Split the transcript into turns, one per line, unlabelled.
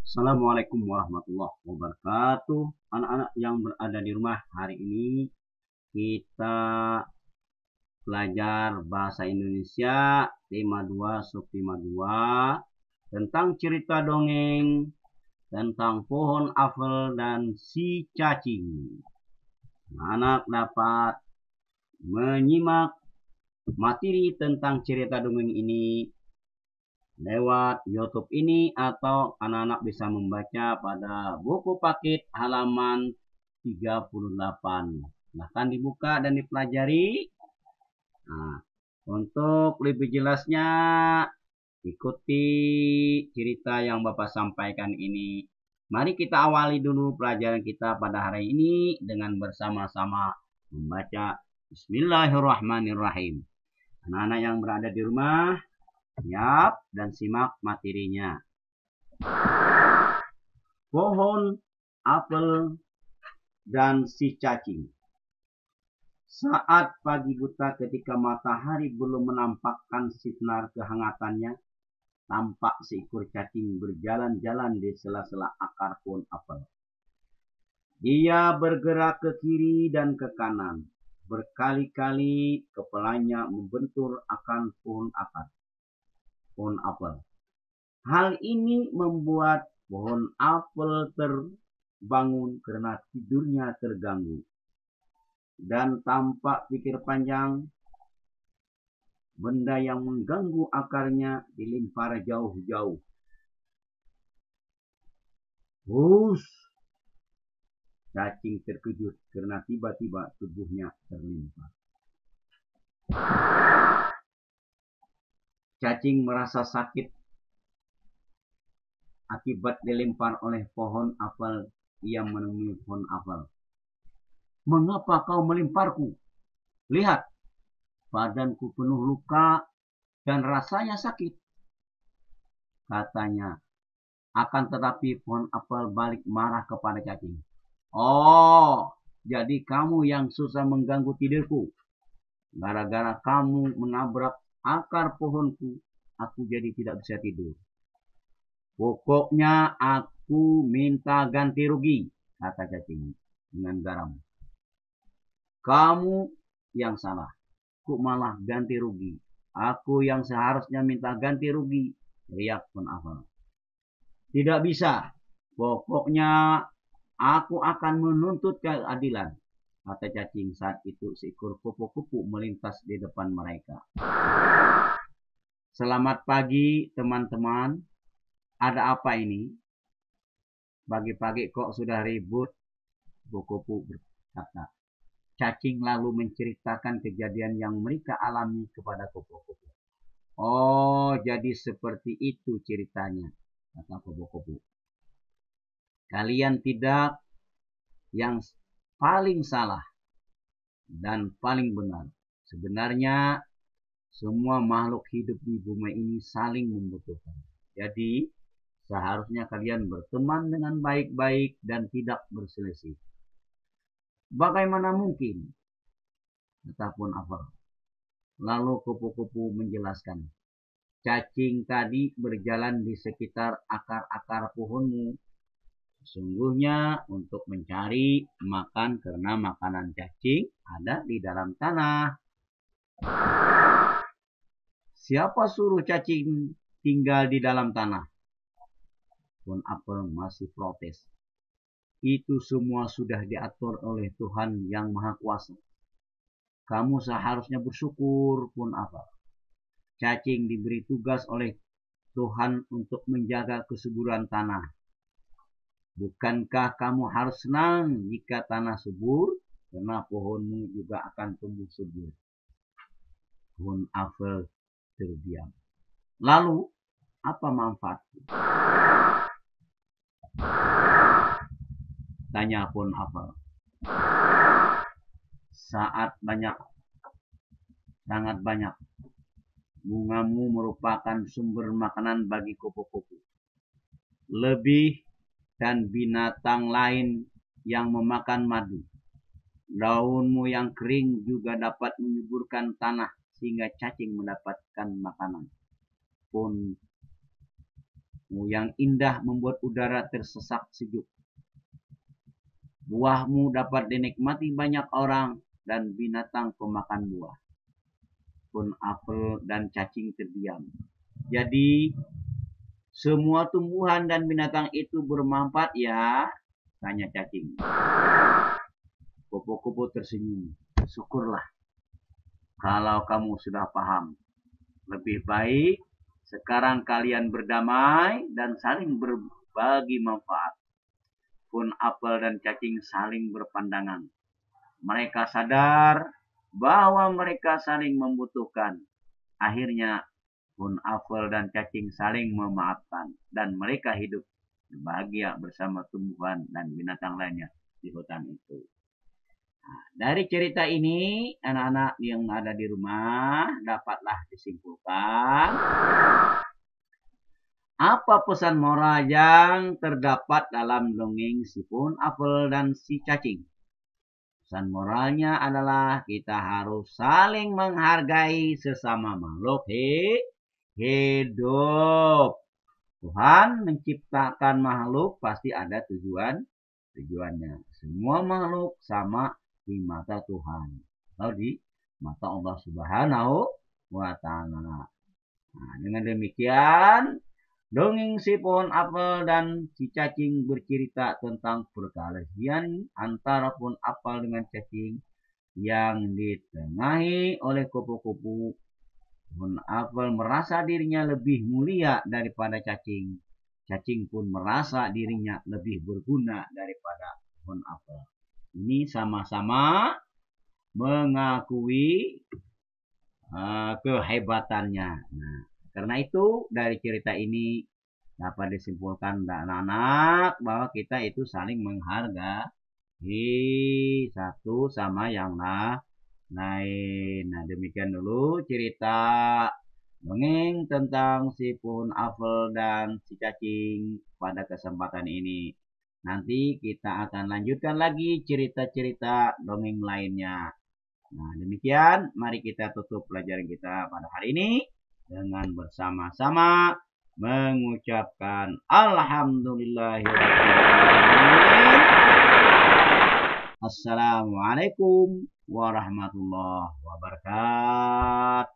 Assalamualaikum warahmatullahi wabarakatuh. Anak-anak yang berada di rumah, hari ini kita belajar bahasa Indonesia tema 2 subtema 2 tentang cerita dongeng tentang pohon apel dan si cacing. Anak dapat menyimak materi tentang cerita dongeng ini lewat YouTube ini, atau anak-anak bisa membaca pada buku paket halaman 38. Silahkan dibuka dan dipelajari. Nah, untuk lebih jelasnya ikuti cerita yang Bapak sampaikan ini. Mari kita awali dulu pelajaran kita pada hari ini dengan bersama-sama membaca Bismillahirrahmanirrahim. Anak-anak yang berada di rumah, siap dan simak materinya. Pohon apel dan si cacing. Saat pagi buta ketika matahari belum menampakkan sinar kehangatannya, tampak seekor cacing berjalan-jalan di sela-sela akar pohon apel. Dia bergerak ke kiri dan ke kanan. Berkali-kali kepalanya membentur akan pohon apel. Hal ini membuat pohon apel terbangun karena tidurnya terganggu dan tampak pikir panjang. Benda yang mengganggu akarnya dilempar jauh-jauh. Hus! Cacing terkejut karena tiba-tiba tubuhnya terlempar. Cacing merasa sakit akibat dilempar oleh pohon apel. Ia menemui pohon apel. "Mengapa kau melemparku? Lihat, badanku penuh luka dan rasanya sakit," katanya. Akan tetapi pohon apel balik marah kepada cacing. "Oh, jadi kamu yang susah mengganggu tidurku. Gara-gara kamu menabrak akar pohonku, aku jadi tidak bisa tidur. Pokoknya aku minta ganti rugi," kata cacing dengan garam. "Kamu yang salah. Kok malah ganti rugi? Aku yang seharusnya minta ganti rugi," teriak pohon apel. "Tidak bisa. Pokoknya aku akan menuntut keadilan," kata cacing. Saat itu seekor kupu-kupu melintas di depan mereka. "Selamat pagi, teman-teman. Ada apa ini? Pagi-pagi kok sudah ribut?" kupu-kupu berkata. Cacing lalu menceritakan kejadian yang mereka alami kepada kupu-kupu. "Oh, jadi seperti itu ceritanya," kata kupu-kupu. "Kalian tidak yang paling salah dan paling benar. Sebenarnya semua makhluk hidup di bumi ini saling membutuhkan. Jadi seharusnya kalian berteman dengan baik-baik dan tidak berselisih." "Bagaimana mungkin?" kata pohon apel. Lalu kupu-kupu menjelaskan. "Cacing tadi berjalan di sekitar akar-akar pohonmu. Sesungguhnya untuk mencari makan karena makanan cacing ada di dalam tanah." "Siapa suruh cacing tinggal di dalam tanah?" pohon apel masih protes. "Itu semua sudah diatur oleh Tuhan yang Maha Kuasa. Kamu seharusnya bersyukur, pohon apel. Cacing diberi tugas oleh Tuhan untuk menjaga kesuburan tanah. Bukankah kamu harus senang jika tanah subur? Karena pohonmu juga akan tumbuh subur." Pohon apel terdiam. "Lalu, apa manfaatnya?" tanya pohon apel. Sangat banyak. Bungamu merupakan sumber makanan bagi kupu-kupu, lebih dan binatang lain yang memakan madu. Daunmu yang kering juga dapat menyuburkan tanah sehingga cacing mendapatkan makanan." Pohon yang indah membuat udara tersesak sejuk. Buahmu dapat dinikmati banyak orang dan binatang pemakan buah. Pohon apel dan cacing terdiam. Jadi semua tumbuhan dan binatang itu bermanfaat ya, tanya cacing. Kupu-kupu tersenyum. Syukurlah kalau kamu sudah paham. Lebih baik sekarang kalian berdamai dan saling berbagi manfaat. Pohon apel dan cacing saling berpandangan. Mereka sadar bahwa mereka saling membutuhkan. Akhirnya pohon apel dan cacing saling memaafkan dan mereka hidup bahagia bersama tumbuhan dan binatang lainnya di hutan itu. Nah, dari cerita ini anak-anak yang ada di rumah dapatlah disimpulkan apa pesan moral yang terdapat dalam dongeng si pohon apel dan si cacing. Pesan moralnya adalah kita harus saling menghargai sesama makhluk hidup. Tuhan menciptakan makhluk pasti ada tujuannya. Semua makhluk sama di mata Tuhan atau di mata Allah Subhanahu wa Ta'ala. Nah, dengan demikian dongeng si pohon apel dan si cacing bercerita tentang perkelahian antara pohon apel dengan cacing yang ditengahi oleh kupu-kupu. Pohon apel merasa dirinya lebih mulia daripada cacing. Cacing pun merasa dirinya lebih berguna daripada pohon apel. Ini sama-sama mengakui kehebatannya. Nah, karena itu dari cerita ini dapat disimpulkan anak-anak bahwa kita itu saling menghargai satu sama yang lain. Nah, demikian dulu cerita dongeng tentang si pohon apel dan si cacing pada kesempatan ini. Nanti kita akan lanjutkan lagi cerita-cerita dongeng lainnya. Nah, demikian mari kita tutup pelajaran kita pada hari ini dengan bersama-sama mengucapkan alhamdulillahirrahmanirrahim. Assalamualaikum warahmatullahi wabarakatuh.